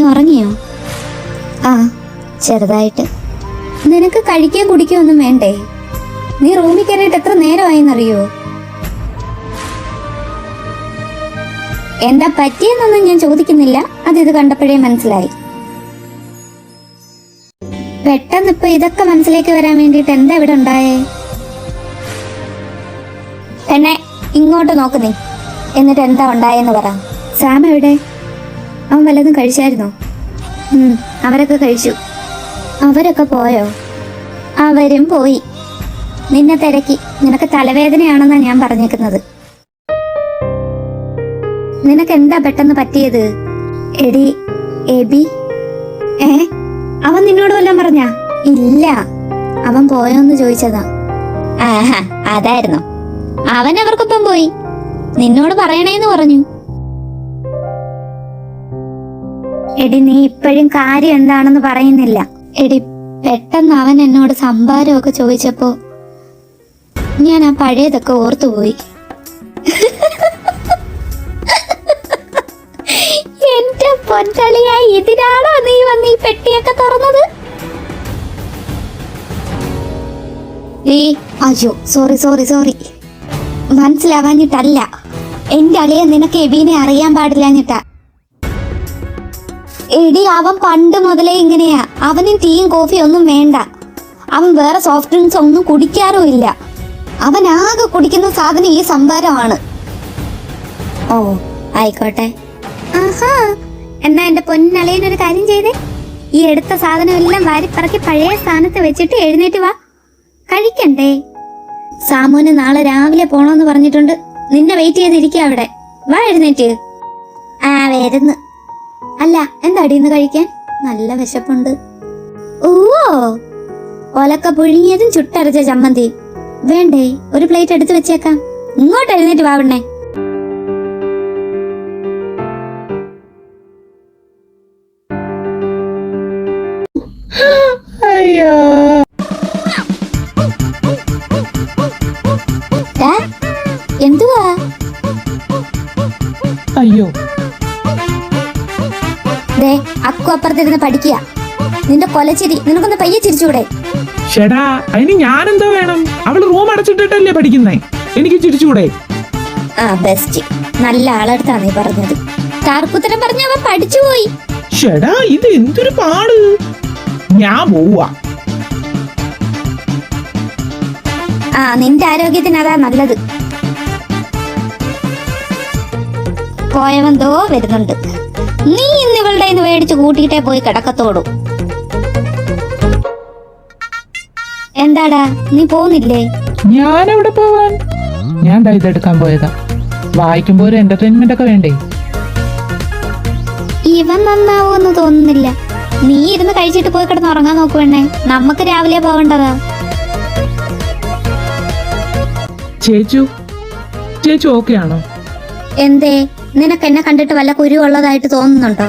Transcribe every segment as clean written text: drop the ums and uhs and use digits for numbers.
ഉറങ്ങിയോ? ആ, ചെറുതായിട്ട്. നിനക്ക് കഴിക്കാൻ കുടിക്കുകയൊന്നും വേണ്ടേ? നീ റൂമിൽ കയറിയിട്ട് എത്ര നേരമായെന്നറിയോ? എന്താ പറ്റിയെന്നൊന്നും ഞാൻ ചോദിക്കുന്നില്ല, ഇത് കണ്ടപ്പോഴേ മനസ്സിലായി. പെട്ടെന്ന് ഇപ്പൊ ഇതൊക്കെ മനസ്സിലേക്ക് വരാൻ വേണ്ടിട്ട് എന്താ ഇവിടെ ഉണ്ടായേ? എന്നെ ഇങ്ങോട്ട് നോക്ക് നീ. എന്നിട്ട് എന്താ ഉണ്ടായെന്ന് പറ. സാം എവിടെ? അവൻ വല്ലതും കഴിച്ചായിരുന്നോ? അവരൊക്കെ കഴിച്ചു. അവരൊക്കെ പോയോ? അവരും പോയി. നിന്നെ തിരക്കി. നിനക്ക് തലവേദനയാണെന്നാ ഞാൻ പറഞ്ഞേക്കുന്നത്. നിനക്ക് എന്താ പെട്ടെന്ന് പറ്റിയത്? എടി എബി, അവൻ നിന്നോട് വല്ലതും പറഞ്ഞാ? ഇല്ല, അവൻ പോയോന്ന് ചോദിച്ചതാ. ആഹാ, അതായിരുന്നോ? അവൻ അവർക്കൊപ്പം പോയി. നിന്നോട് പറയണേന്ന് പറഞ്ഞു. എടി, നീ ഇപ്പോഴും കാര്യം എന്താണെന്ന് പറയുന്നില്ല. എടി, പെട്ടെന്ന് അവൻ എന്നോട് സംഭാരമൊക്കെ ചോദിച്ചപ്പോ ഞാൻ ആ പഴയതൊക്കെ ഓർത്തുപോയി. എന്റെ പൊന്നളിയായി, ഇതിനാണോ നീ വന്ന് ഈ പെട്ടിയൊക്കെ തുറന്നത്? അയ്യോ, സോറി. മനസ്സിലാവാഞ്ഞിട്ടല്ല. എന്റെ അളിയെ നിനക്ക് എബീനെ അറിയാൻ പാടില്ലാഞ്ഞിട്ടാ. എടി, അവൻ പണ്ട് മുതലേ ഇങ്ങനെയാ. അവനും ടീയും കോഫിയും ഒന്നും വേണ്ട. അവൻ വേറെ സോഫ്റ്റ് ഡ്രിങ്ക്സ് ഒന്നും കുടിക്കാറും ഇല്ല. അവൻ ആകെ കുടിക്കുന്ന സാധനം ഈ സംഭാരമാണ്. ഓ, ആയിക്കോട്ടെ. ആഹാ, എന്നാ എന്റെ പൊന്നളിയനൊരു കാര്യം ചെയ്തേ. ഈ എടുത്ത സാധനം എല്ലാം വാരിപ്പറക്കി പഴയ സ്ഥാനത്ത് വെച്ചിട്ട് എഴുന്നേറ്റ് വാ. കഴിക്കണ്ടേ? സാമുന് നാളെ രാവിലെ പോണോന്ന് പറഞ്ഞിട്ടുണ്ട്. നിന്നെ വെയിറ്റ് ചെയ്തിരിക്കുക അവിടെ. വാ, എഴുന്നേറ്റ്. ആ, വരുന്നു. അല്ല, എന്താടി ഇന്ന് കഴിക്കാൻ? നല്ല വിശപ്പുണ്ട്. ഓ, ഒലക്ക പുഴുങ്ങിയതും ചുട്ടരച്ച ചമ്മന്തി വേണ്ടേ? ഒരു പ്ലേറ്റ് എടുത്ത് വെച്ചേക്കാം. ഇങ്ങോട്ട് എഴുന്നേറ്റ് വാവണ്ണേ. അയ്യോ, എന്തുവാ? അയ്യോ, അക്കു അപ്പുറത്തിരുന്ന് പഠിക്കുക. നിന്റെ കൊലച്ചിരി നിനക്കൊന്ന് പയ്യെ ചിരിച്ചൂടെ? ഷെടാ, അതിന് ഞാനെന്തോ വേണം? അവള് റൂം അടച്ചിട്ടിട്ടല്ലേ പഠിക്കുന്നേ. എനിക്ക് ചിരിച്ചൂടെ? ആ, ബെസ്റ്റ്. നല്ല ആളെടുത്താ നീ പറഞ്ഞത്. താർക്കുത്തരം പറഞ്ഞ അവൻ പഠിച്ചുപോയി. ഷെടാ, ഇത് എന്തൊരു പാട്. ഞാൻ പോവാ. ആ, നിന്റെ ആരോഗ്യത്തിന് അതാ നല്ലത്. പോയവന്തോ വരുന്നുണ്ട്. നീ ഇന്ന് ഇവളുടെ മേടിച്ച് കൂട്ടിയിട്ടേ പോയി കിടക്കത്തോടൂ. എന്താടാ, നീ പോകുന്നില്ലേ? ഞാൻ എവിടെ പോവാൻ? ഞാൻ ഇതെടുക്കാൻ പോയതാ. വായിക്കുമ്പോ ഒരു എന്റർടൈൻമെന്റ് ഒക്കെ വേണ്ടേ? ഇവൻ നന്നാവൂന്ന് തോന്നുന്നില്ല. നീ ഇരുന്ന് കഴിച്ചിട്ട് പോയി കിടന്ന് ഉറങ്ങാൻ നോക്കുവേണേ. നമുക്ക് രാവിലെ പോകണ്ടതാ. ചേച്ചു ഓക്കെ ആണോ? എന്തേ, നിനക്ക് എന്നെ കണ്ടിട്ട് വല്ല കുരു ഉള്ളതായിട്ട് തോന്നുന്നുണ്ടോ?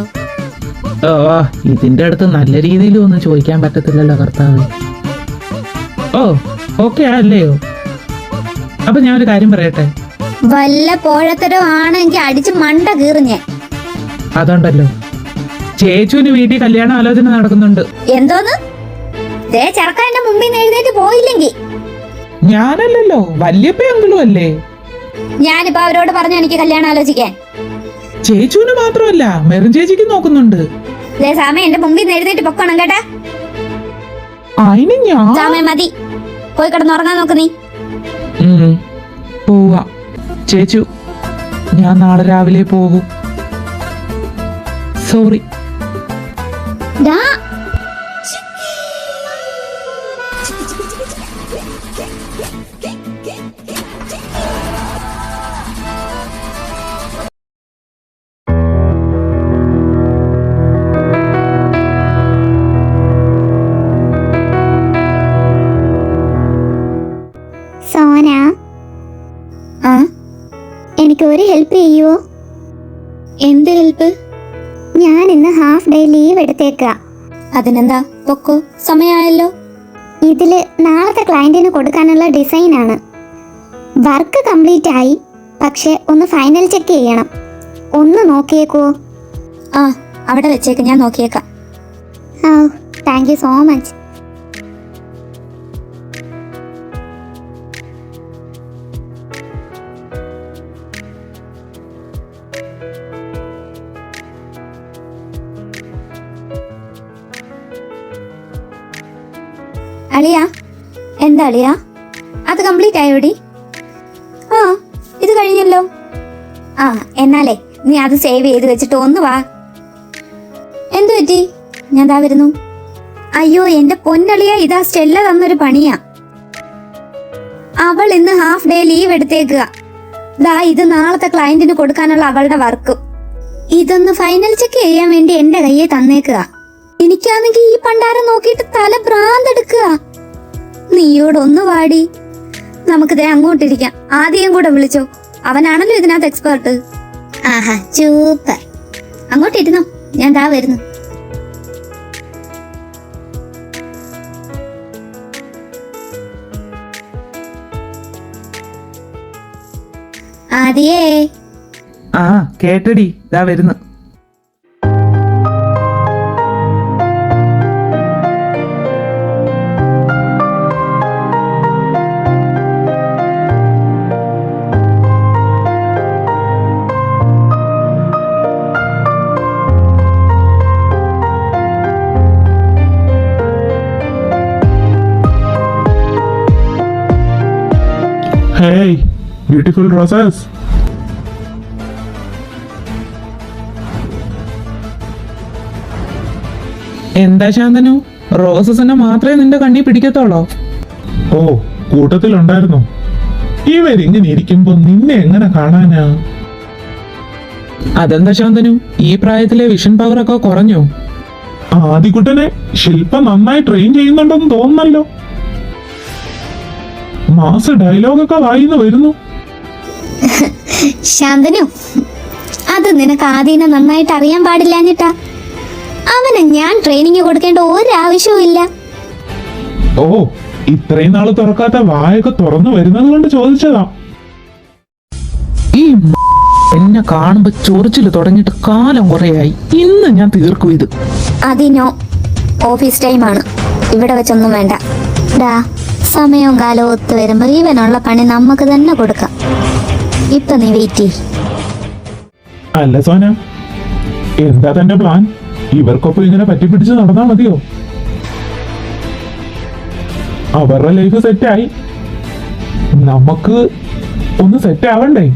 ഇതിന്റെ അടുത്ത് നല്ല രീതിയിൽ ഒന്നും ചോദിക്കാൻ പറ്റത്തില്ലല്ലോ കർത്താവ്. ഓ, ഓക്കെ അല്ലയോ? അപ്പൊ ഞാൻ ഒരു കാര്യം പറയട്ടെ. വല്ല പോഴത്തരം ആണെങ്കിൽ അടിച്ച് മണ്ട കീറിഞ്ഞേ. അതുണ്ടല്ലോ, ചേച്ചുവിന് വീട്ടിൽ കല്യാണ ആലോചന നടക്കുന്നുണ്ട്. എന്തോന്ന്? ചെറുക്കൻ എന്റെ മുമ്പിൽ എഴുന്നേറ്റ് പോയില്ലെങ്കിൽ ഞാനല്ലല്ലോ, വല്യപ്പയെങ്കിലും അല്ലേ. ഞാനിപ്പോ അവരോട് പറഞ്ഞു എനിക്ക് കല്യാണം ആലോചിക്കാൻ. ചേച്ചുവിന് മാത്രമല്ല, മെറിൻ ചേച്ചിക്ക് നോക്കുന്നുണ്ട്. സമയം എന്റെ മുമ്പിൽ എഴുന്നേറ്റ് പൊക്കണം കേട്ടാ. സമയം മതി, പോയി കിടന്നുറങ്ങാൻ നോക്ക് നീ. പോവാ ചേച്ചു, ഞാൻ നാളെ രാവിലെ പോകും. സോറി. സോന, എനിക്ക് ഒരു ഹെൽപ്പ് ചെയ്യുവോ? എന്ത് ഹെൽപ്പ്? ഞാൻ ഇന്ന് ഹാഫ് ഡേ ലീവ് എടുത്തേക്ക. അതിനെന്താ, പൊക്കോ, സമയമായല്ലോ. ഇതില് നാളത്തെ ക്ലയന്റിന് കൊടുക്കാനുള്ള ഡിസൈനാണ്. വർക്ക് കംപ്ലീറ്റ് ആയി, പക്ഷെ ഒന്ന് ഫൈനൽ ചെക്ക് ചെയ്യണം. ഒന്ന് നോക്കിയേക്കോ. ആ, അവിടെ വെച്ചേക്ക്, ഞാൻ നോക്കിയേക്കാം. Thank you so much. അളിയ, എന്താ അളിയ, അത് കംപ്ലീറ്റ് ആയോടി? ആ, ഇത് കഴിഞ്ഞല്ലോ. ആ, എന്നാലേ നീ അത് സേവ് ചെയ്ത് വെച്ചിട്ട് ഒന്ന് വാ. എന്തു പറ്റി? ഞാൻ ദാ വരുന്നു. അയ്യോ എന്റെ പൊന്നളിയ, ഇതാ സ്റ്റെല്ല തന്നൊരു പണിയാ. അവൾ ഇന്ന് ഹാഫ് ഡേ ലീവ് എടുത്തേക്കുക. ദാ ഇത് നാളത്തെ ക്ലയന്റിന് കൊടുക്കാനുള്ള അവളുടെ വർക്ക്. ഇതൊന്ന് ഫൈനൽ ചെക്ക് ചെയ്യാൻ വേണ്ടി എന്റെ കയ്യെ തന്നേക്കുക. എനിക്കാണെങ്കിൽ ഈ പണ്ടാരം നോക്കിയിട്ട് തല ഭ്രാന്തെടുക്കുക. നീയോടൊന്ന് വാടി, നമുക്കിതേ അങ്ങോട്ടിരിക്കാം. ആദ്യം കൂടെ വിളിച്ചോ, അവനാണല്ലോ ഇതിനകത്ത് എക്സ്പേർട്ട്. ആഹാ സൂപ്പർ, അങ്ങോട്ടിരുന്നോ, ഞാൻ ദാ വരുന്നു. ആദിയേ. ആ കേട്ടടി, ഇതാ വരുന്നു. Hey, beautiful roses. എന്താ ശാന്തനു, റോസസിനെ മാത്രമേ നിന്റെ കണ്ണി പിടിക്കത്തുള്ളോ? ഓ, കൂട്ടത്തിലുണ്ടായിരുന്നു. ഇവരിങ്ങനെ ഇരിക്കുമ്പോ നിന്നെ എങ്ങനെ കാണാനാ? അതെന്താ ശാന്തനു, ഈ പ്രായത്തിലെ വിഷൻ പവർ ഒക്കെ കുറഞ്ഞോ? ആദികുട്ടനെ ശില്പ നന്നായി ട്രെയിൻ ചെയ്യുന്നുണ്ടെന്ന് തോന്നുന്നല്ലോ. മാസ ഡയലോഗൊക്കെ വായിന്ന് വരുന്നു. ശാന്തനു, അത് നിനക്ക് ആദ്യം നന്നായിട്ട് അറിയാൻ പാടില്ലാഞ്ഞിട്ടാ. അവന് ഞാൻ ട്രെയിനിങ് കൊടുക്കേണ്ട ഒരാവശ്യവും ഇല്ല. ഓ, ഇത്രയും നാള് തുറക്കാത്ത വായൊക്കെ തുറന്നു വരുന്നത് കൊണ്ട് ചോദിച്ചതാ. ഈ എന്നെ കാണുമ്പോ ചൊറിച്ചില് തുടങ്ങിയിട്ട് കാലം കുറയായി. ഇന്ന് ഞാൻ തീർക്കും ഇത്. അതിനോ, ഓഫീസ് ടൈമാണ്, ഇവിടെ വെച്ചൊന്നും വേണ്ട. ഡാ, സമയവും കാലവും ഒത്തു വരുമ്പോ ഇവനുള്ള പണി നമുക്ക് തന്നെ കൊടുക്കാം. ഇപ്പൊ നീ വെയിറ്റ് ചെയ്യ്. അല്ല സോന, എന്താ തന്റെ പ്ലാൻ? ഇവർക്കൊപ്പം ഇങ്ങനെ പറ്റിപ്പിടിച്ച് നടന്നാ മതിയോ? അവരുടെ ലൈഫ് സെറ്റായി, നമുക്ക് ഒന്ന് സെറ്റ് ആവണ്ടേ?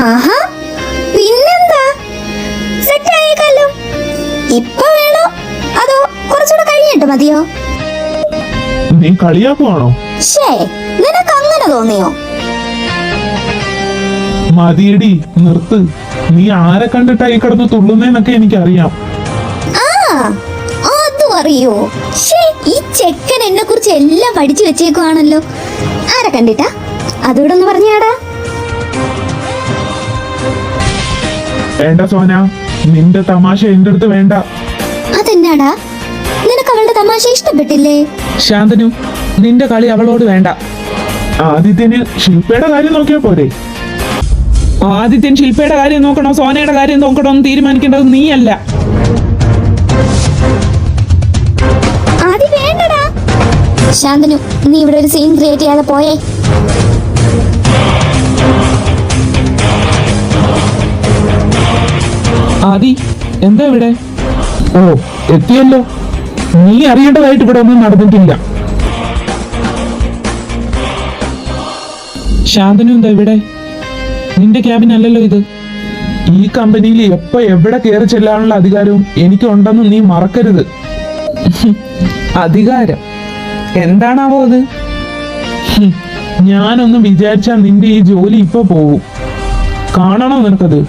ആഹാ, പിന്നെന്താ, സെറ്റ് ആയേക്കാലോ. ഇപ്പൊ വേണോ അതോ കുറച്ചുകൂടെ കഴിഞ്ഞിട്ട് മതിയോ? നീ കളിയാക്കുവാണോ? ശേ, നിനക്ക് അങ്ങനെ തോന്നിയോ? മതിയടി, നിർത്ത്. നീ ആരെ കണ്ടിട്ടായി കിടന്ന് തുള്ളുന്നേന്നൊക്കെ എനിക്കറിയാം. ആ, അതും അറിയോ? ശേ, ഈ ചെക്കൻ എന്നെ കുറിച്ച് എല്ലാം പഠിച്ചു വെച്ചേക്കുവാണല്ലോ. ആരെ കണ്ടിട്ടാ? അതോടെ ഒന്ന് പറഞ്ഞാടാ. വേണ്ട സോന, നിന്റെ തമാശ എന്റെ അടുത്ത് വേണ്ട. അതെന്നാടാ, നിനക്ക് അവളുടെ തമാശ ഇഷ്ടപ്പെട്ടില്ലേ? ശാന്തനു, നിന്റെ കളി അവളോട് വേണ്ട. ആദിത്യന് ശില്പയുടെ കാര്യം നോക്കിയാ പോരെ? ആദിത്യൻ ശില്പയുടെ കാര്യം നോക്കണോ സോനയുടെ കാര്യം നോക്കണോ എന്ന് തീരുമാനിക്കേണ്ടത് നീയല്ല. ആദി വേണ്ടടാ. ശാന്തനു, നീ ഇവിടെ ഒരു സീൻ ക്രിയേറ്റ് ചെയ്യാതെ പോയേ. ആദി, എന്താ ഇവിടെ? ഓ, എത്തിയല്ലോ. നീ അറിയേണ്ടതായിട്ട് ഇവിടെ ഒന്നും നടന്നിട്ടില്ല. ശാന്തനു എന്താ ഇവിടെ? നിന്റെ ക്യാബിൻ അല്ലല്ലോ ഇത്. ഈ കമ്പനിയിൽ എപ്പോ എവിടെ കയറി ചെല്ലാനുള്ള അധികാരവും എനിക്കുണ്ടെന്ന് നീ മറക്കരുത്. അധികാരം എന്താണാവോ അത്? ഞാനൊന്ന് വിചാരിച്ചാ നിന്റെ ഈ ജോലി ഇപ്പൊ പോവും. കാണണോ നിനക്കത്?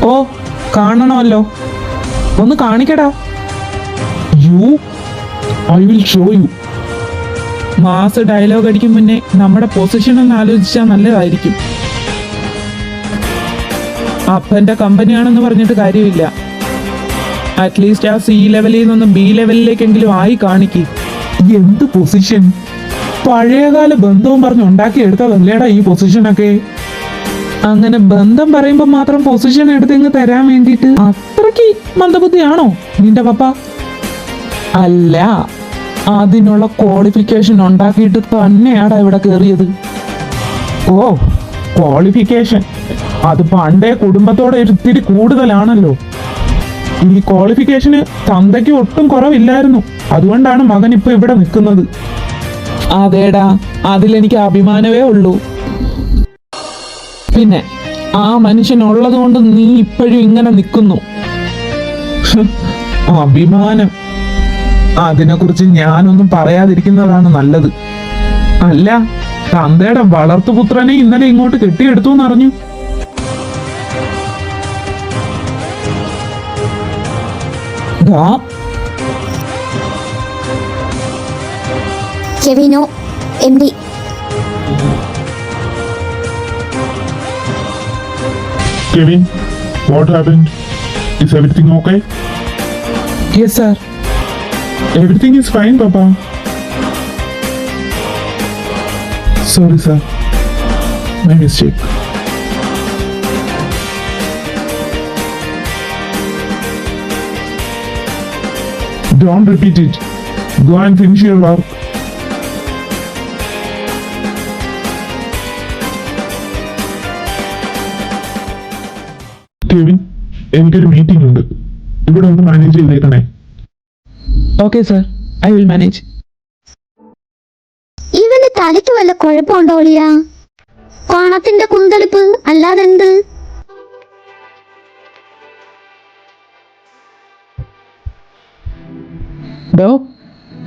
ഓ, കാണണമല്ലോ. ഒന്ന് കാണിക്കടാ. I will show you. Mass dialogue അടിക്കും മുന്നേ നമ്മുടെ പൊസിഷൻ ഒന്ന് ആലോചിച്ചാൽ നല്ലതായിരിക്കും. അപ്പന്റെ കമ്പനിയാണെന്ന് പറഞ്ഞിട്ട് കാര്യമില്ല. അറ്റ്ലീസ്റ്റ് ആ സി ലെവലിൽ നിന്നും ബി ലെവലിലേക്കെങ്കിലും ആയി കാണിക്ക്. എന്ത് പൊസിഷൻ? പഴയകാല ബന്ധവും പറഞ്ഞ് ഉണ്ടാക്കിയെടുത്തതല്ലേടാ ഈ പൊസിഷനൊക്കെ. അങ്ങനെ ബന്ധം പറയുമ്പോൾ മാത്രം പൊസിഷൻ എടുത്തിങ്ങ് തരാൻ വേണ്ടിയിട്ട് അത്രയ്ക്ക് മന്ദബുദ്ധിയാണോ നിന്റെ പപ്പ? അല്ല, അതിനുള്ള ക്വാളിഫിക്കേഷൻ ഉണ്ടാക്കിയിട്ട് തന്നെയാടാ ഇവിടെ കയറിയത്. ഓ, ക്വാളിഫിക്കേഷൻ അത് പണ്ടേ കുടുംബത്തോടെ ഇത്തിരി കൂടുതലാണല്ലോ. ഈ ക്വാളിഫിക്കേഷന് തന്തയ്ക്ക് ഒട്ടും കുറവില്ലായിരുന്നു. അതുകൊണ്ടാണ് മകൻ ഇപ്പൊ ഇവിടെ നിൽക്കുന്നത്. അതേടാ, അതിലെനിക്ക് അഭിമാനമേ ഉള്ളൂ. പിന്നെ ആ മനുഷ്യനുള്ളത് കൊണ്ട് നീ ഇപ്പോഴും ഇങ്ങനെ നിൽക്കുന്നു. അഭിമാനം, അതിനെക്കുറിച്ച് ഞാനൊന്നും പറയാതിരിക്കുന്നതാണ് നല്ലത്. അല്ല, തന്തയുടെ വളർത്തുപുത്രനെ ഇന്നലെ ഇങ്ങോട്ട് കെട്ടിയെടുത്തു എന്നറിഞ്ഞു. ദാ, കെവിനോ MD. Kevin, what happened? Is everything okay? yes sir. Everything is fine, Papa. Sorry, sir. My mistake. Don't repeat it. Go and finish your work. Kevin, എനിക്കൊരു മീറ്റിംഗ് ഉണ്ട്. ഇവിടെ ഒന്ന് മാനേജ് ചെയ്തേക്കണേ. Okay sir, I will manage. ഇവന് തലയ്ക്ക് വല്ല കുഴപ്പമുണ്ടോ ഒളിയ? പണത്തിന്റെ കുന്തളിപ്പ് അല്ലാതെന്ത്? ഡോ,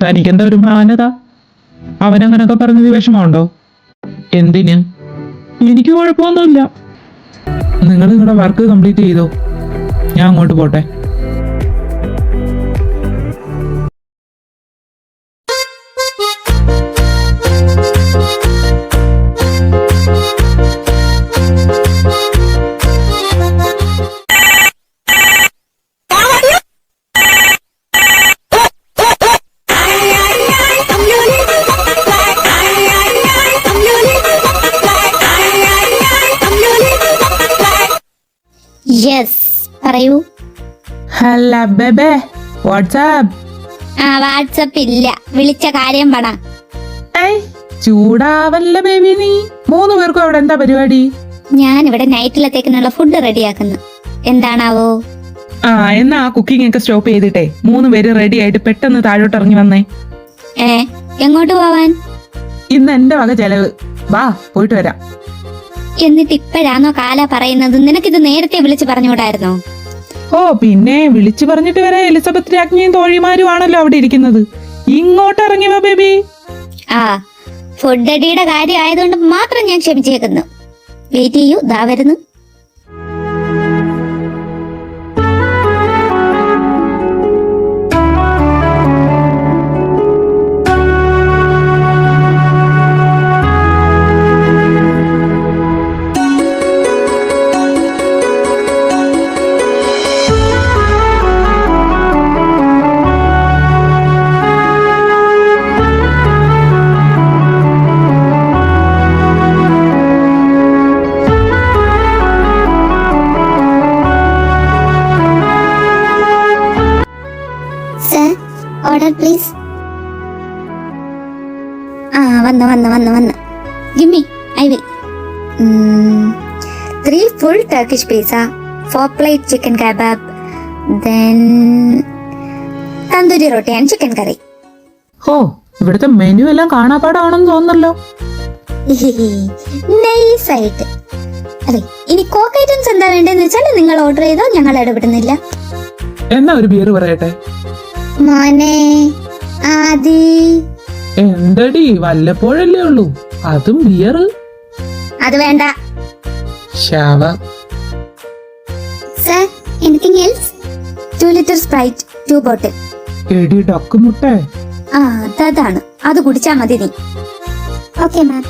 തനിക്കെന്താ ഒരു മാനത? അവനങ്ങനൊക്കെ പറഞ്ഞത് വിഷമമുണ്ടോ? എന്തിന്? എനിക്ക് കുഴപ്പമൊന്നുമില്ല. നിങ്ങൾ നിങ്ങളുടെ വർക്ക് കംപ്ലീറ്റ് ചെയ്തോ, ഞാൻ അങ്ങോട്ട് പോട്ടെ. യെസ്, പറയൂ. Hello babe, WhatsApp? ആ, വാട്സപ്പ് ഇല്ല, വിളിച്ച കാര്യം പറ. ചൂടാവല്ല ബേബി നീ. 3 പേർക്കും അവിടെ എന്താ പരിപാടി? ഞാൻ ഇവിടെ നൈറ്റിലത്തേക്കിനുള്ള ഫുഡ് റെഡിയാക്കുന്നു. എന്താണാവോ? ആ, എന്നാ ആ കുക്കിംഗ് ഒക്കെ സ്റ്റോപ്പ് ചെയ്തിട്ടേ 3 പേര് റെഡി ആയിട്ട് പെട്ടെന്ന് താഴോട്ട് ഇറങ്ങി വന്നേ. എങ്ങോട്ട് പോവാൻ? ഇന്ന് എന്റെ വക ചെലവ്. വാ, പോയിട്ട് വരാം. എന്നിട്ട് ഇപ്പോഴാണോ കാല പറയുന്നത്? നിനക്കിത് നേരത്തെ വിളിച്ചു പറഞ്ഞുകൂടായിരുന്നോ? ഓ പിന്നെ, വിളിച്ചു പറഞ്ഞിട്ട് വരെ എലിസബത്ത് രാജ്ഞിയും തോഴിമാരും ആണല്ലോ അവിടെ ഇരിക്കുന്നത്. ഇങ്ങോട്ട് ഇറങ്ങി വാ ബേബി. ആ, ഫുഡ് അടിയുടെ കാര്യം ആയതുകൊണ്ട് മാത്രം ഞാൻ ക്ഷമിച്ചേക്കുന്നു. വെയിറ്റ് ചെയ്യൂ, ദാ വരുന്നു. Order please. ആ, വന്ന്. Gimme, I will. 3 full Turkish pizza, 4 plate chicken kebab, then tandoori roti and chicken curry. ഓ, ഇവിടുത്തെ മെനു എല്ലാം കാണാപ്പാടാണെന്ന് തോന്നുന്നല്ലോ. നൈസായിട്ട്. അതെ, ഇനി കോക്ക് ഐറ്റംസ് എന്താ വേണ്ടതെന്ന് വെച്ചാൽ നിങ്ങൾ ഓർഡർ ചെയ്തോ, ഞങ്ങൾ ഇടപെടുന്നില്ല. എന്നാ ഒരു ബിയർ പറയട്ടെ. മോനെ ആദി. എന്തടി, വല്ലപ്പോഴല്ലേ ഉള്ളൂ, അതും ബിയർ? അത് വേണ്ട. ശാവ. Sir, anything else? 2 liter Sprite, 2 bottle. എടി ഡക്ക് മുട്ടേ. ആ, അതാണ്, അത് കുടിച്ചാ മതി നീ. Okay ma'am.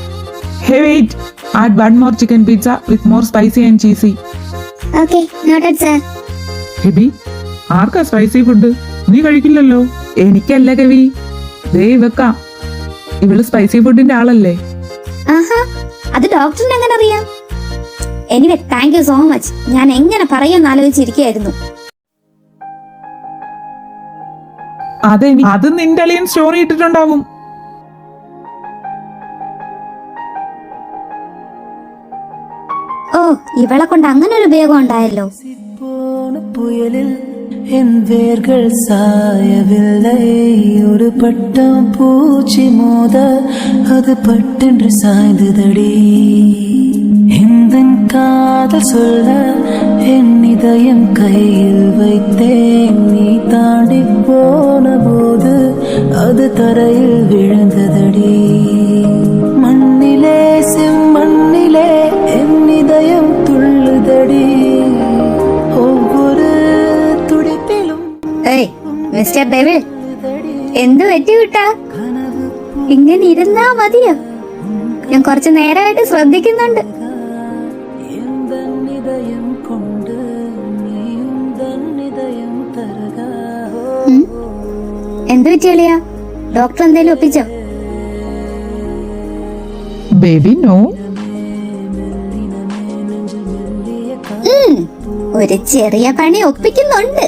Hey wait, add 1 more chicken pizza with more spicy and cheesy. Okay, noted sir. Baby, ആർക്കാ സ്പൈസി ഫുഡ്? നീ കഴിക്കില്ലല്ലോ. എനിക്കല്ല കവി, ദേ വെക്കാം. ഇവള് സ്പൈസി ഫുഡിന്റെ ആളല്ലേ? ആഹാ, അത് ഡോക്ടറിന് എങ്ങനെ അറിയാം? Anyway thank you so much. ഞാൻ എങ്ങനെ പറയുമെന്ന് ആലോചിച്ചിരിക്കുകയായിരുന്നു. അത് നിന്റെ അളിയൻ സ്റ്റോറി ഇട്ടിട്ടുണ്ടാവും. ഓ, ഇവളെ കൊണ്ട് അങ്ങനെ ഒരു ഉപയോഗം ഉണ്ടായല്ലോ. புயலில் என் வேர்கள் சாயவில்லை ஒரு பட்டம் பூச்சி மோத அது பட்டென்று சாய்ந்ததடி இந்த காதல் சொல்ல என் இதயம் கையில் வைத்தேன் நீ தாண்டி போன போது அது தரையில் விழுந்ததடி மண்ணிலே செம்மண்ணிலே என் இதயம் துள்ளுதடி ഏയ് മിസ്റ്റർ ഡേവിഡ്, എന്ത് പറ്റി വിട്ടാ? ഇങ്ങനെ ഇരുന്നാ മതിയോ? ഞാൻ കുറച്ചു നേരമായിട്ട് ശ്രദ്ധിക്കുന്നുണ്ട്. എന്ത് പറ്റിയളിയാ? ഡോക്ടർ എന്തേലും ഒപ്പിച്ചോ? Baby no. ഒരു ചെറിയ പണി ഒപ്പിക്കുന്നുണ്ട്.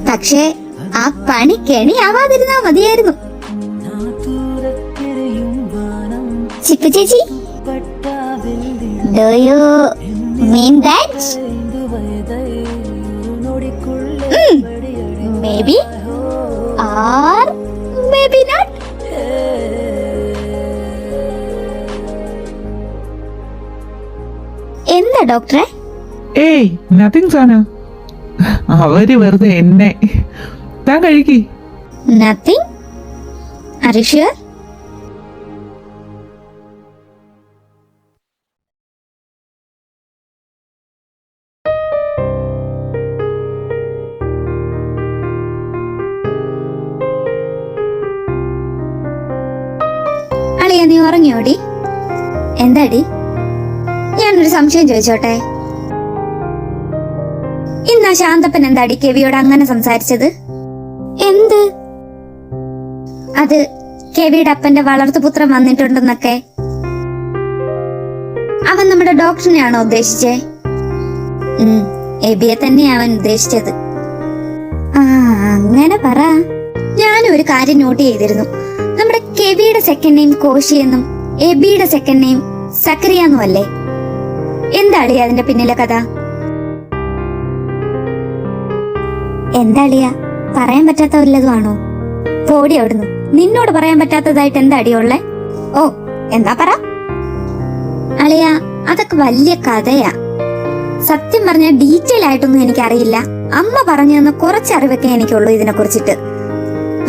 പക്ഷേ ആ പണി കെണിയാവാതിരുന്നാ മതിയായിരുന്നു. ചിക്കു ചേച്ചി, do you mean that? Maybe or maybe not. എന്താ ഡോക്ടറെ? ഏയ് നത്തിങ് സാന. അവര് വെറുതെ എന്നെ. താൻ കഴിക്കി. നത്തിങ്? Are you sure? അളിയ, നീ ഉറങ്ങിയോടി? എന്താടി? ഞാനൊരു സംശയം ചോദിച്ചോട്ടെ. ഇന്നാ ശാന്തപ്പൻ എന്താടി കെവിയോട് അങ്ങനെ സംസാരിച്ചത്? എന്ത്? അത് കെവിയുടെ അപ്പന്റെ വളർത്തുപുത്രൻ വന്നിട്ടുണ്ടെന്നൊക്കെ. അവൻ നമ്മുടെ ഡോക്ടറിനെയാണോ ഉദ്ദേശിച്ചേ? എബിയെ തന്നെയാ അവൻ ഉദ്ദേശിച്ചത്. ആ, അങ്ങനെ പറ. ഞാനും ഒരു കാര്യം നോട്ട് ചെയ്തിരുന്നു. നമ്മുടെ കെവിയുടെ സെക്കൻഡ് നെയിം കോശി എന്നും എബിയുടെ സെക്കൻഡ് നെയിം സക്കറിയ എന്നും അല്ലേ? എന്താളിയാ അതിന്റെ പിന്നിലെ കഥ? എന്താളിയാ, പറയാൻ പറ്റാത്ത വല്ലതുമാണോ? പോടി അവിടുന്ന്. നിന്നോട് പറയാൻ പറ്റാത്തതായിട്ട് എന്താ അടിയുള്ളേ? ഓ, എന്താ പറ. അളിയ, അതൊക്കെ വലിയ കഥയാ. സത്യം പറഞ്ഞ ഡീറ്റെയിൽ ആയിട്ടൊന്നും എനിക്കറിയില്ല. അമ്മ പറഞ്ഞു തന്ന കുറച്ചറിവൊക്കെ എനിക്കുള്ളൂ ഇതിനെ കുറിച്ചിട്ട്.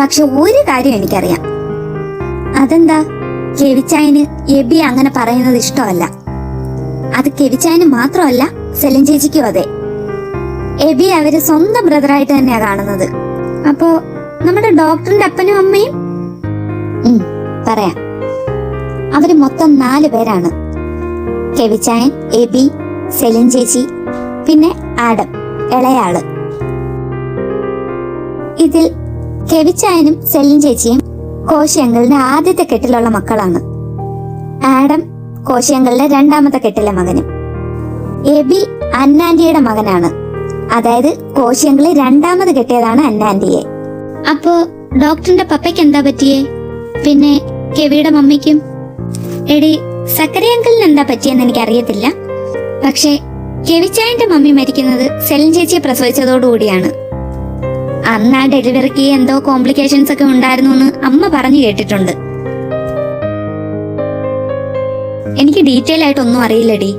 പക്ഷെ ഒരു കാര്യം എനിക്കറിയാം. അതെന്താ? കെവിച്ചായന് എബി അങ്ങനെ പറയുന്നത് ഇഷ്ടമല്ല. അത് കെവിച്ചായന് മാത്രമല്ല, സെലിൻ ചേച്ചിക്കും അതെ. എബി അവര് സ്വന്തം ബ്രദറായിട്ട് തന്നെയാ കാണുന്നത്. അപ്പോ നമ്മുടെ ഡോക്ടറിന്റെ അപ്പനും അമ്മയും? പറയാം. അവര് മൊത്തം 4 പേരാണ്. കെവിച്ചായൻ, എബി, സെലിൻ ചേച്ചി, പിന്നെ ആഡം, ഇളയാള്. ഇതിൽ കെവിച്ചായനും സെലിൻ ചേച്ചിയും കോശിയങ്കളുടെ ആദ്യത്തെ കെട്ടിലുള്ള മക്കളാണ്. ആഡം കോശിയങ്കളുടെ 2ാമത്തെ കെട്ടിലെ മകനും. എബി അന്നാന്റിയുടെ മകനാണ്. അതായത് കോശിയങ്കളി 2ാമത് കെട്ടിയതാണ് അന്നാന്റിയെ. അപ്പോ ഡോക്ടറിന്റെ പപ്പയ്ക്ക് എന്താ പറ്റിയേ? പിന്നെ കെവിയുടെ മമ്മിക്കും? എടി, സക്കറി അങ്കിളിന് എന്താ പറ്റിയെന്ന് എനിക്കറിയത്തില്ല. പക്ഷെ കെവിച്ചായന്റെ മമ്മി മരിക്കുന്നത് സെലിൻ ചേച്ചിയെ പ്രസവിച്ചതോടുകൂടിയാണ്. അന്ന് ആ ഡെലിവറിക്ക് എന്തോ കോംപ്ലിക്കേഷൻസ് ഒക്കെ ഉണ്ടായിരുന്നു എന്ന് അമ്മ പറഞ്ഞു കേട്ടിട്ടുണ്ട്. എനിക്ക് ഡീറ്റെയിൽ ആയിട്ടൊന്നും അറിയില്ലടി.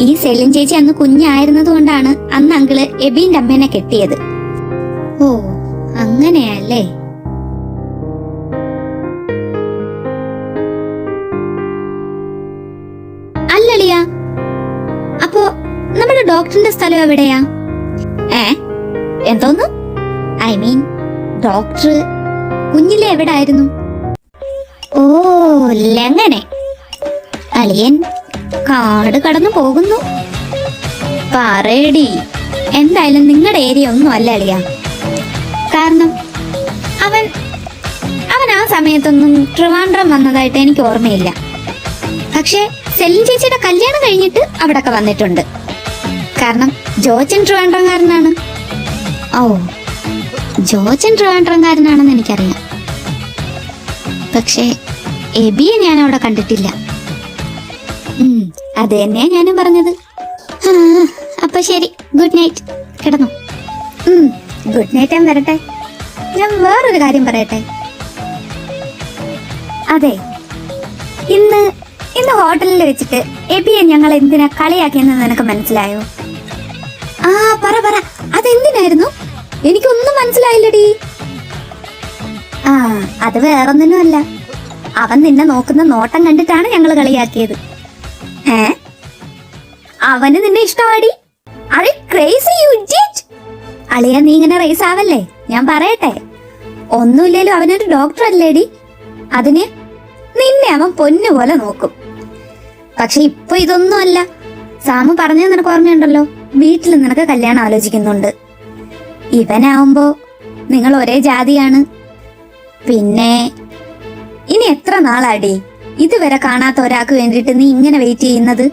ഈ സെലിൻ ചേച്ചി അന്ന് കുഞ്ഞായിരുന്നത് കൊണ്ടാണ് അന്ന് അങ്കിള് എബീന്റെ അമ്മേനെ കെട്ടിയത്. ഓ, അങ്ങനെയല്ലേ? അല്ലളിയ, അപ്പോ നമ്മുടെ ഡോക്ടറിന്റെ സ്ഥലം എവിടെയാ? എന്തോന്ന്? ഐ മീൻ, ഡോക്ടർ കുഞ്ഞിലെ എവിടെ ആയിരുന്നു? ഓ, ലങ്ങനെ. അളിയൻ കാട് കടന്നു പോകുന്നു. പറയടി. എന്തായാലും നിങ്ങളുടെ ഏരിയ ഒന്നും അല്ല അളിയ. കാരണം അവൻ ആ സമയത്തൊന്നും ട്രിവാൻഡ്രം വന്നതായിട്ട് എനിക്ക് ഓർമ്മയില്ല. പക്ഷെ സെലിൻ ചേച്ചിയുടെ കല്യാണം കഴിഞ്ഞിട്ട് അവിടൊക്കെ വന്നിട്ടുണ്ട്. കാരണം ജോച്ചൻ ട്രിവാൻഡ്രംകാരനാണ്. ഓ, ജോച്ചൻ ട്രിവാൻഡ്രംകാരനാണെന്ന് എനിക്കറിയാം. പക്ഷേ എബിയെ ഞാൻ അവിടെ കണ്ടിട്ടില്ല. അത് തന്നെയാ ഞാനും പറഞ്ഞത്. അപ്പൊ ശരി, ഗുഡ് നൈറ്റ്. കിടന്നു. Good night. ഞാൻ വരട്ടെ. ഞാൻ വേറൊരു കാര്യം പറയട്ടെ. അതെ, ഇന്ന് ഹോട്ടലിൽ വെച്ചിട്ട് എബിയെ ഞങ്ങൾ എന്തിനാ കളിയാക്കിയെന്ന് നിനക്ക് മനസ്സിലായോ? ആ, പറ. അതെന്തിനായിരുന്നു? എനിക്കൊന്നും മനസ്സിലായില്ലടി. ആ, അത് വേറൊന്നിനുമല്ല. അവൻ നിന്നെ നോക്കുന്ന നോട്ടം കണ്ടിട്ടാണ് ഞങ്ങൾ കളിയാക്കിയത്. അവന് നിന്നെ ഇഷ്ടമാടി. അരെ ക്രേസി യു ഇഡിയറ്റ്. അളിയ, നീ ഇങ്ങനെ റേസ് ആവല്ലേ. ഞാൻ പറയട്ടെ, ഒന്നുമില്ലേലും അവനൊരു ഡോക്ടർ അല്ലേടി. അതിന് നിന്നെ അവൻ പൊന്നുപോലെ നോക്കും. പക്ഷെ ഇപ്പൊ ഇതൊന്നും അല്ല. സാമു പറഞ്ഞത് നിനക്ക് ഓർമ്മയുണ്ടല്ലോ, വീട്ടിൽ നിനക്ക് കല്യാണം ആലോചിക്കുന്നുണ്ട്. ഇവനാവുമ്പോ നിങ്ങൾ ഒരേ ജാതിയാണ്. പിന്നെ ഇനി എത്ര നാളാടി ഇതുവരെ കാണാത്ത ഒരാൾക്ക് വേണ്ടിയിട്ട് നീ ഇങ്ങനെ വെയിറ്റ് ചെയ്യുന്നത്?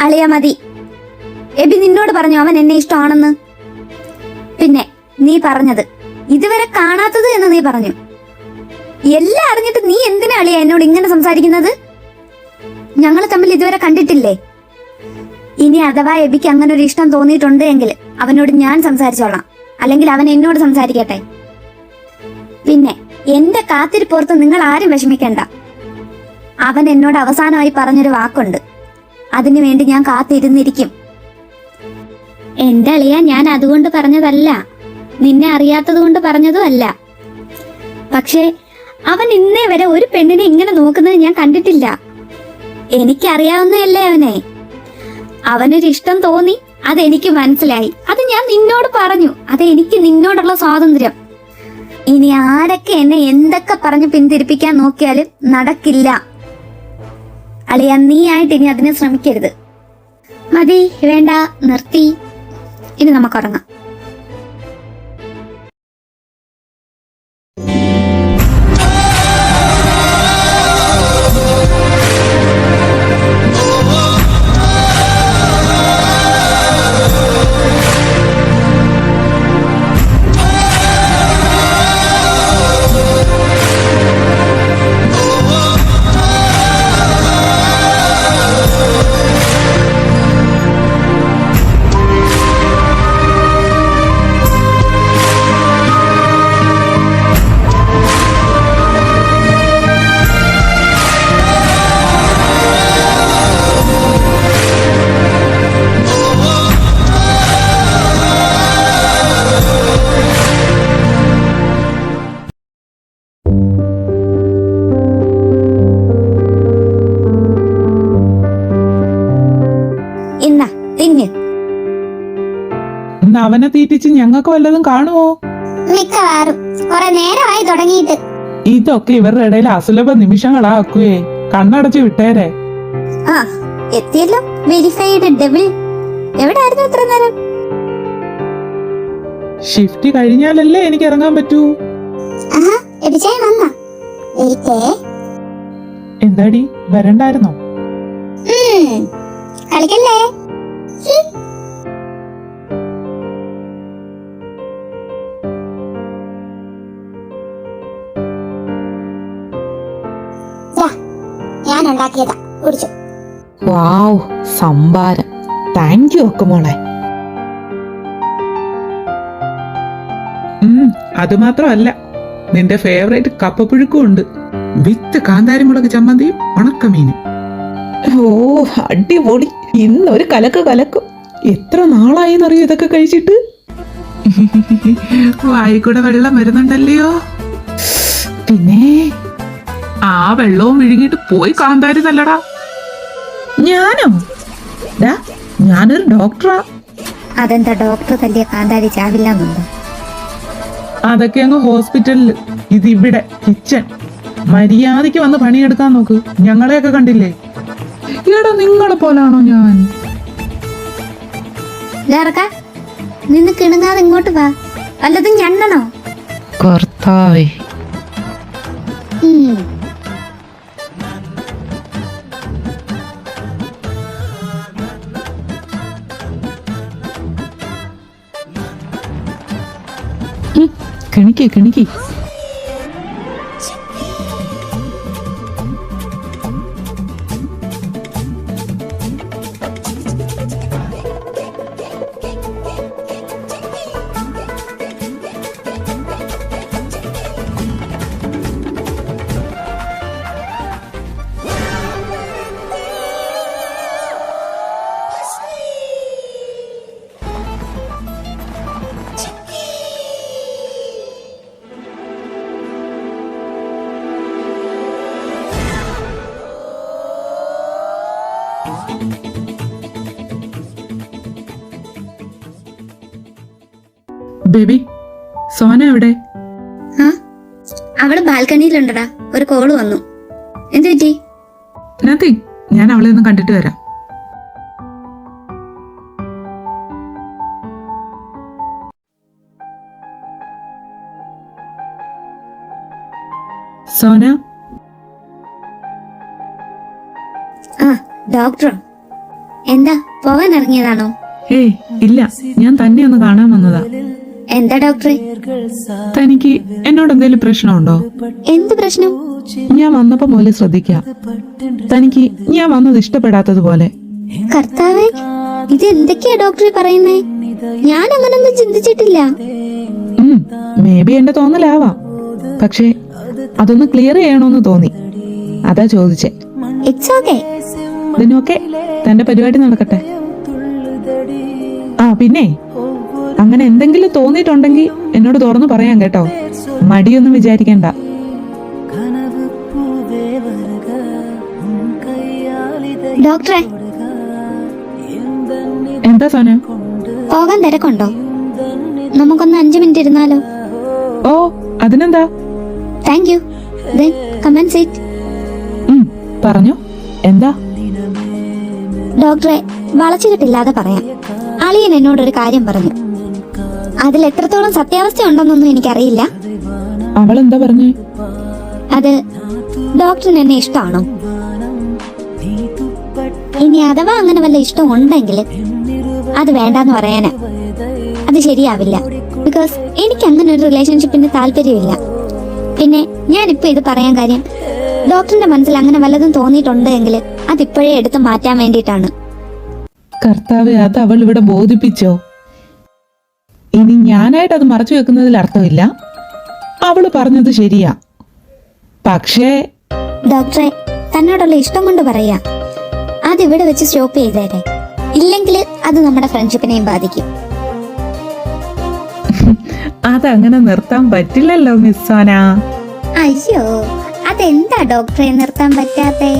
അളിയ മതി. എബി നിന്നോട് പറഞ്ഞു അവൻ എന്നെ ഇഷ്ടമാണെന്ന്. പിന്നെ നീ പറഞ്ഞത് ഇതുവരെ കാണാത്തത് എന്ന് നീ പറഞ്ഞു. എല്ലാം അറിഞ്ഞിട്ട് നീ എന്തിനാ അളിയ എന്നോട് ഇങ്ങനെ സംസാരിക്കുന്നത്? ഞങ്ങൾ തമ്മിൽ ഇതുവരെ കണ്ടിട്ടില്ലേ? ഇനി അഥവാ എബിക്ക് അങ്ങനെ ഒരു ഇഷ്ടം തോന്നിയിട്ടുണ്ട് എങ്കിൽ അവനോട് ഞാൻ സംസാരിച്ചോളാം, അല്ലെങ്കിൽ അവൻ എന്നോട് സംസാരിക്കട്ടെ. പിന്നെ എന്റെ കാത്തിരിപ്പോർത്ത് നിങ്ങൾ ആരും വിഷമിക്കണ്ട. അവൻ എന്നോട് അവസാനമായി പറഞ്ഞൊരു വാക്കുണ്ട്. അതിനു വേണ്ടി ഞാൻ കാത്തിരുന്നിരിക്കും. എന്റെ അളിയ, ഞാൻ അതുകൊണ്ട് പറഞ്ഞതല്ല, നിന്നെ അറിയാത്തത് കൊണ്ട് പറഞ്ഞതും അല്ല. പക്ഷേ അവൻ ഇന്നേ വരെ ഒരു പെണ്ണിനെ ഇങ്ങനെ നോക്കുന്നത് ഞാൻ കണ്ടിട്ടില്ല. എനിക്കറിയാവുന്നതല്ലേ അവനെ. അവനൊരു ഇഷ്ടം തോന്നി, അതെനിക്ക് മനസ്സിലായി. അത് ഞാൻ നിന്നോട് പറഞ്ഞു. അത് എനിക്ക് നിന്നോടുള്ള സ്വാതന്ത്ര്യം. ഇനി ആരൊക്കെ എന്നെ എന്തൊക്കെ പറഞ്ഞു പിന്തിരിപ്പിക്കാൻ നോക്കിയാലും നടക്കില്ല. അളിയ, നീ ആയിട്ട് ഇനി അതിനെ ശ്രമിക്കരുത്. മതി, വേണ്ട, നിർത്തി. ഇനി നമുക്കുറങ്ങാം. ഇന്ന് അവനെ തീറ്റിച്ച് ഞങ്ങൾക്ക് വല്ലതും കാണുമോ? മിക്കവാറും. കുറെ നേരമായി തുടങ്ങിയിട്ട്. ഇതൊക്കെ ഇവരുടെ ഇടയിൽ അസുലഭ നിമിഷങ്ങളാക്കുവേ. കണ്ണടച്ച് വിട്ടേരെ. ആ, എത്തിയല്ലോ. Verified double. എവിടെയായിരുന്നു ഇത്ര നേരം? ഷിഫ്റ്റ് കഴിഞ്ഞാലല്ലേ എനിക്ക് ഇറങ്ങാൻ പറ്റൂ. എന്താടി, വരണ്ടായിരുന്നോ? കളിക്കല്ലേ. ഞാൻ ഉണ്ടാക്കിയതാ, കുടിച്ചു. വാവ്, സംഭാരം. താങ്ക് യു ഒക്കെ മോളെ. അത് മാത്രമല്ല, നിന്റെ ഫേവറേറ്റ് കപ്പപ്പുഴുക്കും ഉണ്ട്, വിത്ത് കാന്താരിമുളക് ചമ്മന്തിയും ഉണക്കമീനും. ഓ, അടിപൊളി. ഇന്നൊരു കലക്കും. എത്ര നാളായി എന്നറിയോ ഇതൊക്കെ കഴിച്ചിട്ട്? വായിക്കൂടെ വെള്ളം വരുന്നുണ്ടല്ലയോ. പിന്നെ ആ വെള്ളവും വിഴുങ്ങിട്ട് പോയി കാന്താരി നല്ലടാ. ഞാനോ? ഞാനൊരു ഡോക്ടറാ. അതെന്താ ഡോക്ടർ തല്ലിയ കാന്താരി ചാവില്ലെന്നുണ്ടോ? അതൊക്കെ അങ്ങ് ഹോസ്പിറ്റലില്, ഇതിവിടെ കിച്ചൺ. മര്യാദയ്ക്ക് വന്ന് പണിയെടുക്കാൻ നോക്ക്. ഞങ്ങളെയൊക്കെ കണ്ടില്ലേ? എടാ, നിങ്ങളെ പോലാണോ ഞാൻ? നിന്ന് കിണുങ്ങാതെ ഇങ്ങോട്ട് വാ. വല്ലതും ഞണ്ണണോ? കർത്താവേ, ഉം. കിണിക്ക് കിണിക്ക്. ബേബി, സോന എവിടെ? ആ, അവള് ബാൽക്കണിയിലുണ്ടടാ. ഒരു കോള് വന്നു. എന്ത് പറ്റി? നത്തിങ്. ഞാൻ അവളെ ഒന്ന് കണ്ടിട്ട് വരാം. സോന, ആ, ഡോക്ടറോ? എന്താ, പോവാൻ ഇറങ്ങിയതാണോ? ഏയ് ഇല്ല, ഞാൻ തന്നെ ഒന്ന് കാണാൻ വന്നതാ. എന്താ ഡോക്ടറെ? തനിക്ക് എന്നോട് എന്തെങ്കിലും പ്രശ്നമുണ്ടോ? എന്ത് പ്രശ്നം? ഞാൻ വന്നപ്പോ മുതലേ ശ്രദ്ധിക്കാം, തനിക്ക് ഞാൻ വന്നത് ഇഷ്ടപ്പെടാത്തതുപോലെ. കർത്താവേ, ഇത് എന്തൊക്കെയാ ഡോക്ടറെ പറയുന്നേ? ഞാൻ അങ്ങനൊന്നും ചിന്തിച്ചിട്ടില്ല. മേ ബി എന്റെ തോന്നലാവാം, പക്ഷേ അതൊന്ന് ക്ലിയർ ചെയ്യണമെന്ന് തോന്നി, അതാ ചോദിച്ചേ. It's okay. ഇതിനൊക്കെ തന്റെ പരിപാടി നടക്കട്ടെ. ആ പിന്നെ, അങ്ങനെ എന്തെങ്കിലും തോന്നിയിട്ടുണ്ടെങ്കിൽ എന്നോട് തുറന്നു പറയാൻ കേട്ടോ. മടിയൊന്നും വിചാരിക്കണ്ട. ഡോക്ടറെ, എന്താ സോന? പോകാൻ തിരക്കുണ്ടോ? നമുക്കൊന്ന് 5 മിനിറ്റ് ഇരുന്നാലോ? ഓ, അതിനെന്താ? Thank you. Then come and sit. പറഞ്ഞു. എന്താ? ഡോക്ടറെ, വളച്ചുകെട്ടില്ലാതെ പറയാം. അളിയൻ എന്നോടൊരു കാര്യം പറഞ്ഞു. അതിൽ എത്രത്തോളം സത്യാവസ്ഥ ഉണ്ടെന്നൊന്നും എനിക്കറിയില്ല. അവളെന്താ പറഞ്ഞേ? അത് ഡോക്ടറിന് എന്നെ ഇഷ്ടമാണോ? ഇനി അഥവാ അങ്ങനെ വല്ല ഇഷ്ടം ഉണ്ടെങ്കിൽ അത് വേണ്ടാന്ന് പറയാനാ. അത് ശരിയാവില്ല. ബിക്കോസ് എനിക്ക് അങ്ങനെ ഒരു റിലേഷൻഷിപ്പിന് താല്പര്യമില്ല. പിന്നെ ഞാനിപ്പോ ഇത് പറയാൻ കാര്യം, ഡോക്ടറിന്റെ മനസ്സിൽ അങ്ങനെ വല്ലതും തോന്നിയിട്ടുണ്ടെങ്കിൽ അതിപ്പോഴേ എടുത്ത് മാറ്റാൻ വേണ്ടിയിട്ടാണ്. കർത്താവെ, അത് അവൾ ഇവിടെ ബോധിപ്പിച്ചോ? ഇനി ഞാനായിട്ട് അത് മറച്ചു വെക്കുന്നതിൽ അർത്ഥമില്ല. അവള് പറഞ്ഞത് ശരിയാ. പക്ഷേ ഡോക്ടറെ, തന്നോടുള്ള ഇഷ്ടം കൊണ്ട് പറയാ. അതിവിടെ വെച്ച് സ്റ്റോപ്പ് ചെയ്തേരെ. ഇല്ലെങ്കിൽ അത് നമ്മുടെ ഫ്രണ്ട്ഷിപ്പിനെയും ബാധിക്കും. അതങ്ങനെ നിർത്താൻ പറ്റില്ലല്ലോ മിസ് സോന. അയ്യോ, അതെന്താ ഡോക്ടറെ നിർത്താൻ പറ്റാത്തേ?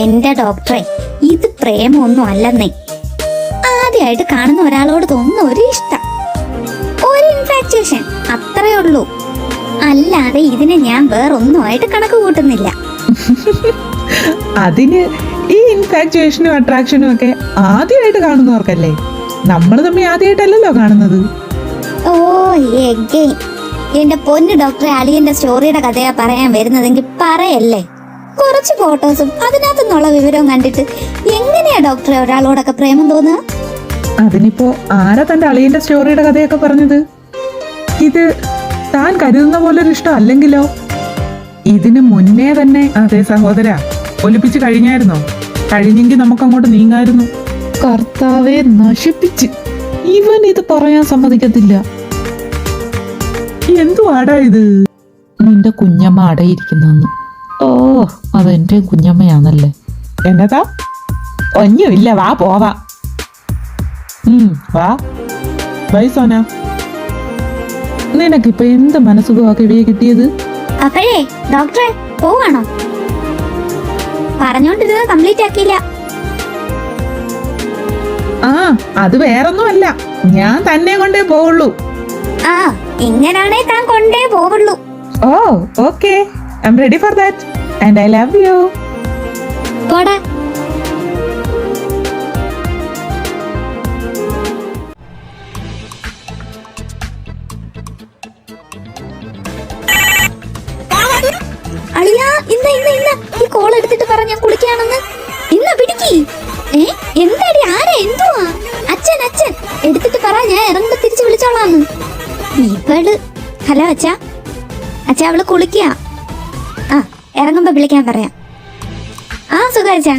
എന്റെ ഡോക്ടറെ, ഇത് പ്രേമൊന്നും അല്ലെന്നേ. ആദ്യമായിട്ട് കാണുന്ന ഒരാളോട് തോന്നുന്ന ഒരു ഇഷ്ടം, ഒരു ഇൻഫാക്ച്വേഷൻ, അത്രേ ഉള്ളൂ. അല്ലാതെ ഇതിനെ ഞാൻ വേറൊന്നുമായിട്ട് കണക്ക് കൂട്ടുന്നില്ല. അതിന് ഈ ഇൻഫാക്ച്വേഷനും അട്രാക്ഷനും ഒക്കെ ആദ്യമായിട്ട് കാണുന്നവർക്കല്ലേ. നമ്മൾ തമ്മിൽ ആദ്യമായിട്ടല്ലല്ലോ കാണുന്നത്. ഓ, എഗെയിൻ. എന്റെ പൊന്ന് ഡോക്ടറെ, അളിയന്റെ സ്റ്റോറിയുടെ കഥയാ പറയാൻ വരുന്നതെങ്കിൽ പറയല്ലേ. കുറച്ച് ഫോട്ടോസും അതിനകത്തുനിന്നുള്ള വിവരവും കണ്ടിട്ട് എങ്ങനെയാ ഡോക്ടറെ ഒരാളോടൊക്കെ പ്രേമം തോന്നുക? അതിനിപ്പോ ആരാ തന്റെ അളിയന്റെ സ്റ്റോറിയുടെ കഥയൊക്കെ പറഞ്ഞത്? ഇത് താൻ കരുതുന്ന പോലൊരു ഇഷ്ടം അല്ലെങ്കിലോ? ഇതിന് മുന്നേ തന്നെ. അതെ സഹോദര, ഒലിപ്പിച്ച് കഴിഞ്ഞായിരുന്നോ? കഴിഞ്ഞെങ്കിൽ നമുക്ക് അങ്ങോട്ട് നീങ്ങായിരുന്നു. കർത്താവെ, നശിപ്പിച്ച്. ഇവൻ ഇത് പറയാൻ സമ്മതിക്കത്തില്ല. എന്തുവാടാ ഇത്? നിന്റെ കുഞ്ഞമ്മ അടയിരിക്കുന്നെന്ന്. ഓ, അതെന്റെ കുഞ്ഞമ്മയാണല്ലേ. എന്നതാ? ഒന്നുമില്ല, വാ പോവാ. വാ. ബൈ സോന. നിനക്കിപ്പൊ എന്ത് മനസ്സുഖമൊക്കെ ഇവയെ കിട്ടിയത്? അപ്പോഴേ ഡോക്ടറെ, പോവാണോ? പറഞ്ഞോണ്ടിരുന്നത് കംപ്ലീറ്റ് ആക്കിയില്ല. ആ, അത് വേറൊന്നുമല്ല, ഞാൻ തന്നെ കൊണ്ടേ പോവുള്ളൂ. ആ, ഇങ്ങനാണേ താൻ കൊണ്ടേ പോവുള്ളൂ. ഓ, okay, I am ready for that and I love you. പോടാ. ഇന്ന ഈ കോൾ എടുത്തിട്ട് പറ ഞാൻ കുളിക്കാണെന്ന്. ഇന്ന പിടിക്ക്. എന്താടി ആരാ എന്തുവാ? അച്ഛൻ എടുത്തിട്ട് പറ ഞാൻ ഇറങ്ങുമ്പോ തിരിച്ചു വിളിച്ചോളാന്ന്. ഇവള് ഹലോ അച്ഛാ അവള് കുളിക്കുക. ഇറങ്ങുമ്പോ വിളിക്കാൻ പറയാം. സുഖാച്ച.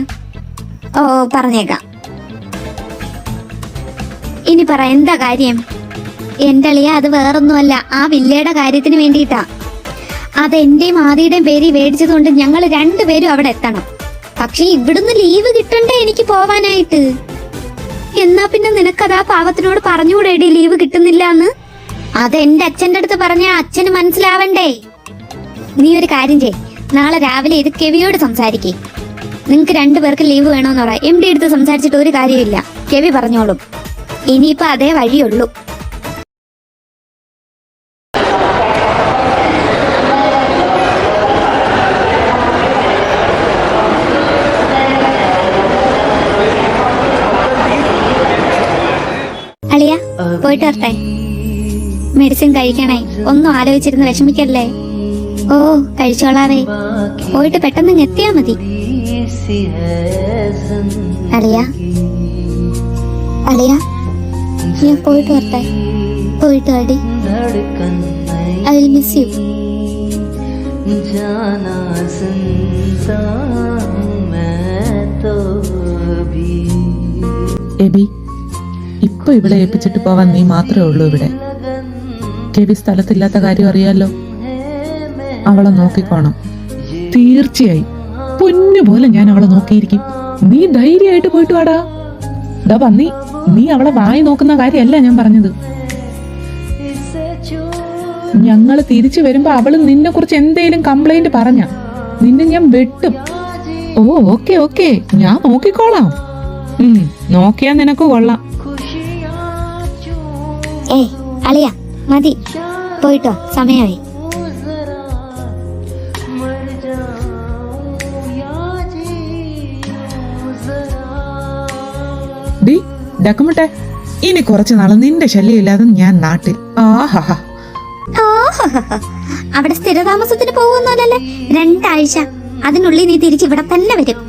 ഓ പറഞ്ഞേക്കാം. ഇനി പറ എന്താ കാര്യം? എന്റെ അളിയ അത് വേറൊന്നുമല്ല, ആ വില്ലയുടെ കാര്യത്തിന് വേണ്ടിയിട്ടാ. അത് എന്റെയും ആദിയുടെയും പേര് മേടിച്ചതുകൊണ്ട് ഞങ്ങൾ രണ്ടുപേരും അവിടെ എത്തണം. പക്ഷെ ഇവിടുന്ന് ലീവ് കിട്ടണ്ടേ എനിക്ക് പോവാനായിട്ട്? എന്നാ പിന്നെ നിനക്കതാ പാവത്തിനോട് പറഞ്ഞുകൂടെടി ലീവ് കിട്ടുന്നില്ല എന്ന്? അത് എന്റെ അച്ഛന്റെ അടുത്ത് പറഞ്ഞ അച്ഛന് മനസ്സിലാവണ്ടേ? നീ ഒരു കാര്യം ചെയ്, നാളെ രാവിലെ ഇത് കെവിയോട് സംസാരിക്കേ. നിങ്ങക്ക് രണ്ടുപേർക്ക് ലീവ് വേണോന്ന് പറയാം. MD എടുത്ത് സംസാരിച്ചിട്ട് ഒരു കാര്യമില്ല, കെവി പറഞ്ഞോളും. ഇനിയിപ്പോ അതേ വഴിയുള്ളൂ. അളിയ പോയിട്ട് വരട്ടെ. മെഡിസിൻ കഴിക്കണേ, ഒന്നും ആലോചിച്ചിരുന്ന് വിഷമിക്കല്ലേ. ഓ കഴിച്ചോളാവേ, പോയിട്ട് പെട്ടെന്ന് എത്തിയാ മതി. അളിയ ഞാൻ പോയിട്ട് വരട്ടെ. പോയിട്ട് അടി. I will miss you. Aby, ഇപ്പൊ ഇവിടെ ഏൽപ്പിച്ചിട്ട് പോവാൻ നീ മാത്രമേ ഉള്ളൂ ഇവിടെ. കെവി സ്ഥലത്തില്ലാത്ത കാര്യം അറിയാലോ. അവളെ നോക്കിക്കോണം. തീർച്ചയായും പൊന്നുപോലെ ഞാൻ അവളെ നോക്കിയിരിക്കും. നീ ധൈര്യമായിട്ട് പോയിട്ട് വാടാ. ദാ പന്നി, നീ അവളെ വായി നോക്കുന്ന കാര്യമല്ല ഞാൻ പറഞ്ഞത്. ഞങ്ങള് തിരിച്ചു വരുമ്പോ അവള് നിന്നെ കുറിച്ച് എന്തേലും കംപ്ലൈന്റ് പറഞ്ഞ നിന്നെ ഞാൻ വെട്ടും. ഓക്കെ ഞാൻ നോക്കിക്കോളാം. നോക്കിയാ നിനക്ക് കൊള്ളാം. അളിയ മതി, പോയിട്ടോ, സമയമായി. ഡക്കുമുട്ടെ, ഇനി കുറച്ചു നാള് നിന്റെ ശല്യം ഇല്ലാതെ ഞാൻ നാട്ടിൽ. അവിടെ സ്ഥിരതാമസത്തിന് പോകുന്നല്ലേ? 2 ആഴ്ച. അതിനുള്ളിൽ നീ തിരിച്ച് ഇവിടെ തന്നെ വരും.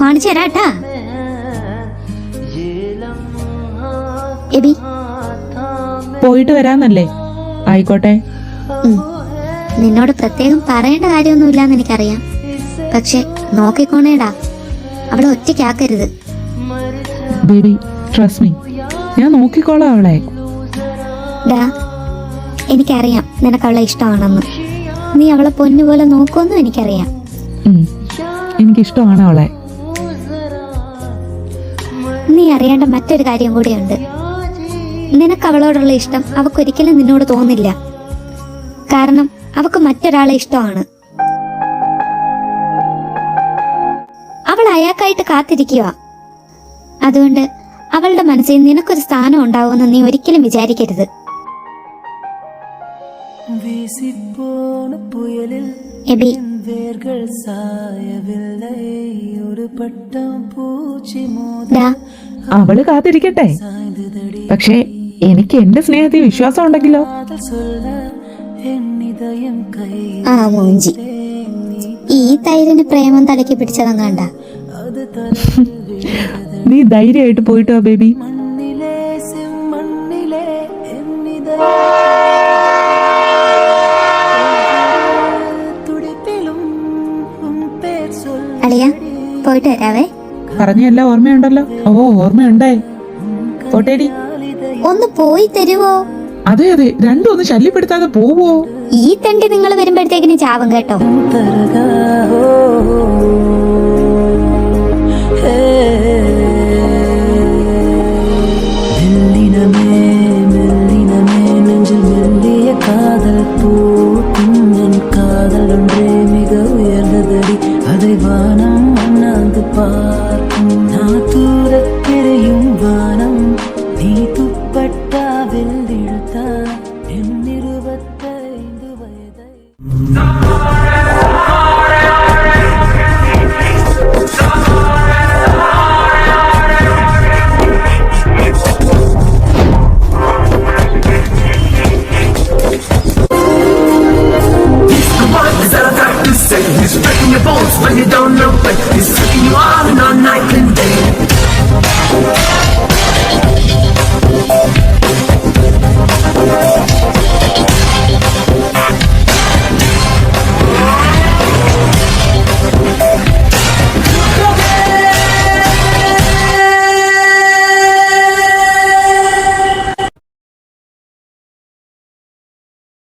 കാണിച്ചു തരാട്ടാ. എബി പോയിട്ട് വരാന്നല്ലേ? ആയിക്കോട്ടെ. നിന്നോട് പ്രത്യേകം പറയേണ്ട കാര്യമൊന്നുമില്ലാന്ന് എനിക്കറിയാം. പക്ഷെ നോക്കിക്കോണേടാ, അവളെ ഒറ്റയ്ക്കാക്കരുത്. ബേബി ട്രസ്റ്റ് മീ, ഞാൻ നോക്കിക്കോളാം അവളെ. എനിക്കറിയാം നിനക്ക് അവളെ ഇഷ്ടമാണെന്ന്. നീ അവളെ പൊന്നുപോലെ നോക്കുമെന്നും എനിക്കറിയാം. എനിക്കിഷ്ടമാണ് അവളെ. നീ അറിയേണ്ട മറ്റൊരു കാര്യം കൂടിയുണ്ട്. നിനക്ക് അവളോടുള്ള ഇഷ്ടം അവക്കൊരിക്കലും നിന്നോട് തോന്നില്ല. കാരണം അവക്ക് മറ്റൊരാളെ ഇഷ്ടമാണ്. അവൾ അയാൾക്കായിട്ട് കാത്തിരിക്കുക. അതുകൊണ്ട് അവളുടെ മനസ്സിൽ നിനക്കൊരു സ്ഥാനം ഉണ്ടാവുമെന്ന് നീ ഒരിക്കലും വിചാരിക്കരുത്. എബി, അവള് കാത്തിരിക്കട്ടെ. പക്ഷേ എനിക്ക് എന്റെ സ്നേഹത്തിൽ വിശ്വാസം ഉണ്ടെങ്കിലോ? മൂഞ്ചി, ഈ തൈരിന് പ്രേമം തലയ്ക്ക് പിടിച്ചതങ്ങാണ്ട. നീ ധൈര്യമായിട്ട് പോയിട്ടോ ബേബി. അളിയ പോയിട്ട് വരാവേ. പറഞ്ഞെല്ലാം ഓർമ്മയുണ്ടല്ലോ? ഓർമ്മയുണ്ടേ. പോട്ടേടി. ഒന്ന് പോയി തരുവോ? അതെ രണ്ടും ഒന്ന് ശല്യപ്പെടുത്താതെ പോവോ? ഈ തണ്ടി നിങ്ങൾ വരുമ്പോഴത്തേക്കിന് ചാവും കേട്ടോ. அதை வானம் அண்ணாந்து பார்க்கும். நான் தூரத்திரையும் வானம் நீ துப்பட்டாவில் இழுத்தா என் 25 வயதை